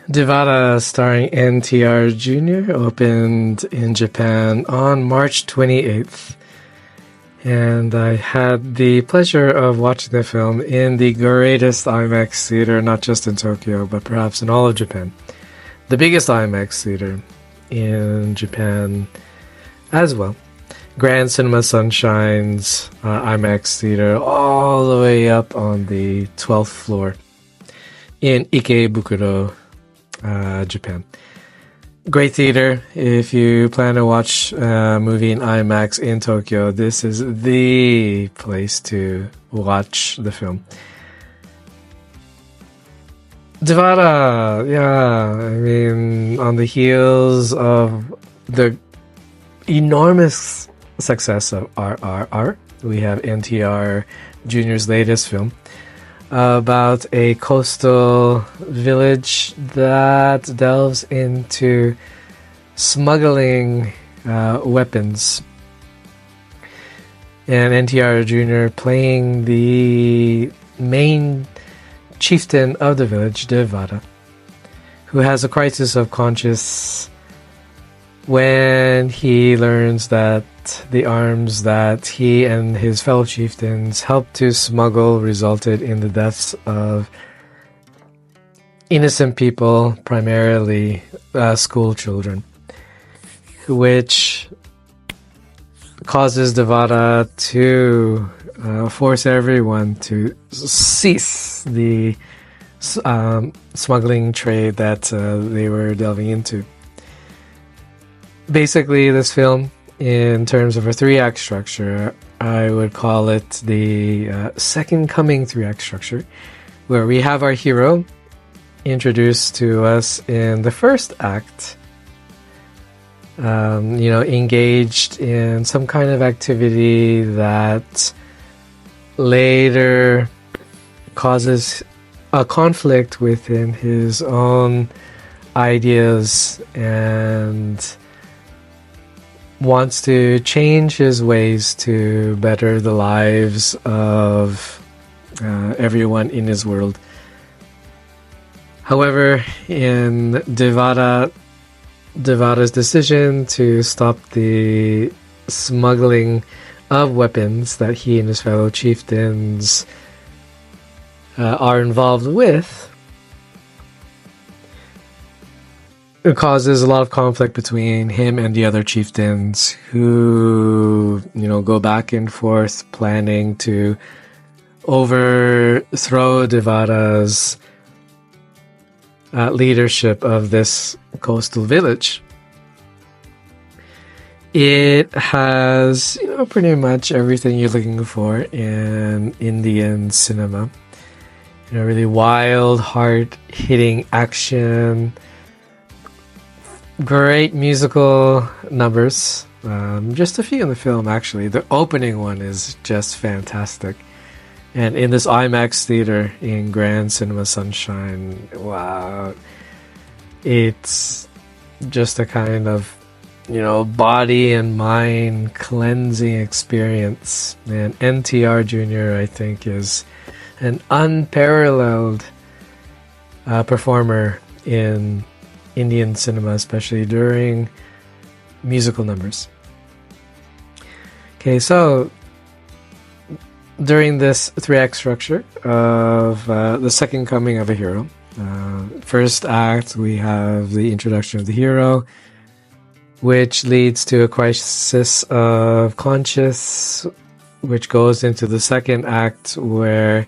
DEVARA, starring NTR Jr., opened in Japan on March 28th. And I had the pleasure of watching the film in the greatest IMAX theater, not just in Tokyo, but perhaps in all of Japan. The biggest IMAX theater in Japan as well. Grand Cinema Sunshine's IMAX theater, all the way up on the 12th floor in Ikebukuro, Japan. Great theater. If you plan to watch a movie in IMAX in Tokyo, this is the place to watch the film. DEVARA, yeah, I mean, on the heels of the enormous success of RRR, we have NTR Jr.'s latest film about a coastal village that delves into smuggling weapons. And NTR Jr. playing the main chieftain of the village, DEVARA, who has a crisis of conscience when he learns that the arms that he and his fellow chieftains helped to smuggle resulted in the deaths of innocent people, primarily school children, which causes DEVARA to force everyone to cease the smuggling trade that they were delving into. Basically, this film, in terms of a 3-act structure, I would call it the second coming 3-act structure, where we have our hero introduced to us in the first act, engaged in some kind of activity that later causes a conflict within his own ideas and wants to change his ways to better the lives of everyone in his world. However, in DEVARA's decision to stop the smuggling of weapons that he and his fellow chieftains are involved with, it causes a lot of conflict between him and the other chieftains who, go back and forth planning to overthrow DEVARA's leadership of this coastal village. It has, pretty much everything you're looking for in Indian cinema. Really wild, hard-hitting action, great musical numbers. Just a few in the film, actually. The opening one is just fantastic. And in this IMAX theater in Grand Cinema Sunshine, wow. It's just a kind of, body and mind cleansing experience. And NTR Jr., I think, is an unparalleled performer in Indian cinema, especially during musical numbers. Okay, so during this 3-act structure of the second coming of a hero, first act we have the introduction of the hero, which leads to a crisis of conscience, which goes into the second act where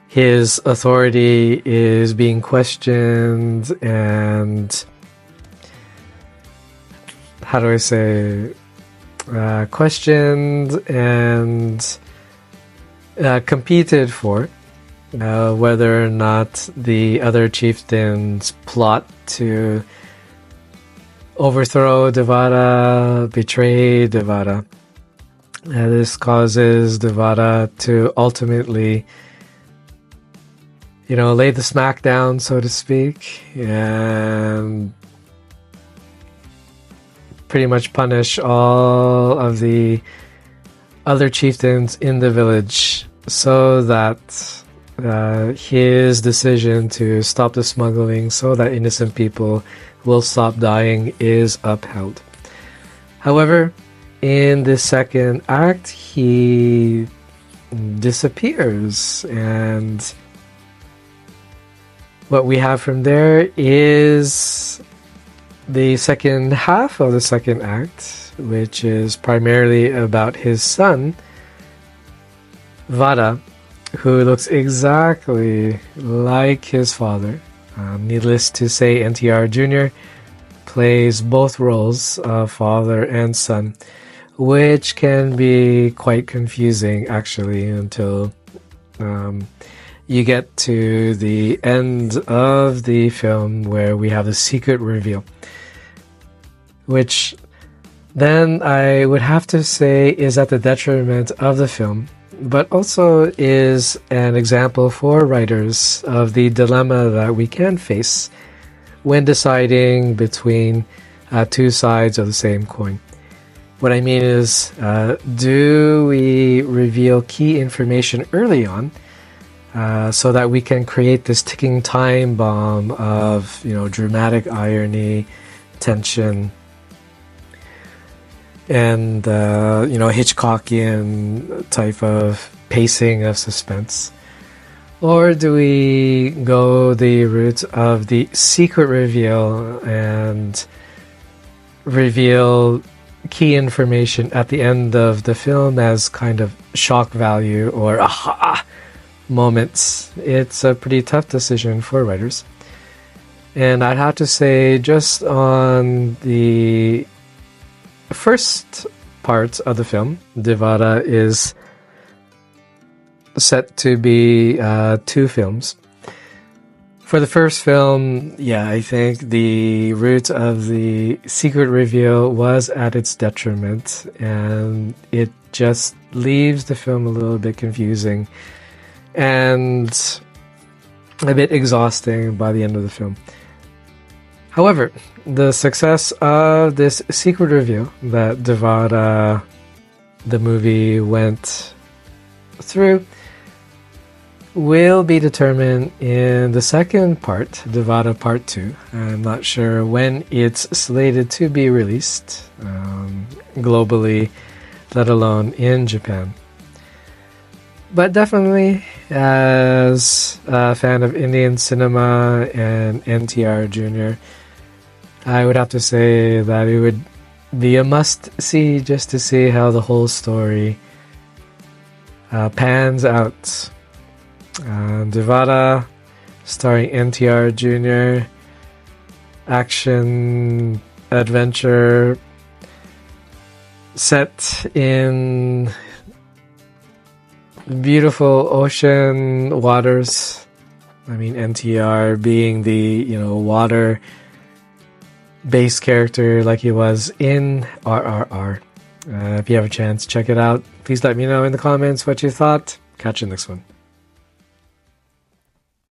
his authority is being questioned and, questioned and competed for, whether or not the other chieftains plot to overthrow DEVARA, betray DEVARA. This causes DEVARA to ultimately lay the smack down, so to speak, and pretty much punish all of the other chieftains in the village so that his decision to stop the smuggling so that innocent people will stop dying is upheld. However, in the second act, he disappears, and what we have from there is the second half of the second act, which is primarily about his son, Vara, who looks exactly like his father. Needless to say, NTR Jr. plays both roles of father and son, which can be quite confusing actually until you get to the end of the film where we have the secret reveal, which then I would have to say is at the detriment of the film, but also is an example for writers of the dilemma that we can face when deciding between two sides of the same coin. What I mean is, do we reveal key information early on so that we can create this ticking time bomb of, dramatic irony, tension, and Hitchcockian type of pacing of suspense? Or do we go the route of the secret reveal and reveal key information at the end of the film as kind of shock value or aha moments? It's a pretty tough decision for writers. And I'd have to say, just on the first part of the film, DEVARA is set to be two films. For the first film, I think the route of the secret reveal was at its detriment, and it just leaves the film a little bit confusing and a bit exhausting by the end of the film. However, the success of this secret reveal that DEVARA, the movie, went through will be determined in the second part, DEVARA Part 2. I'm not sure when it's slated to be released globally, let alone in Japan. But definitely, as a fan of Indian cinema and NTR Jr., I would have to say that it would be a must-see just to see how the whole story pans out. DEVARA, starring NTR Jr., action adventure set in beautiful ocean waters. I mean, NTR being the water based character like he was in RRR. If you have a chance, check it out. Please let me know in the comments what you thought. Catch you next one.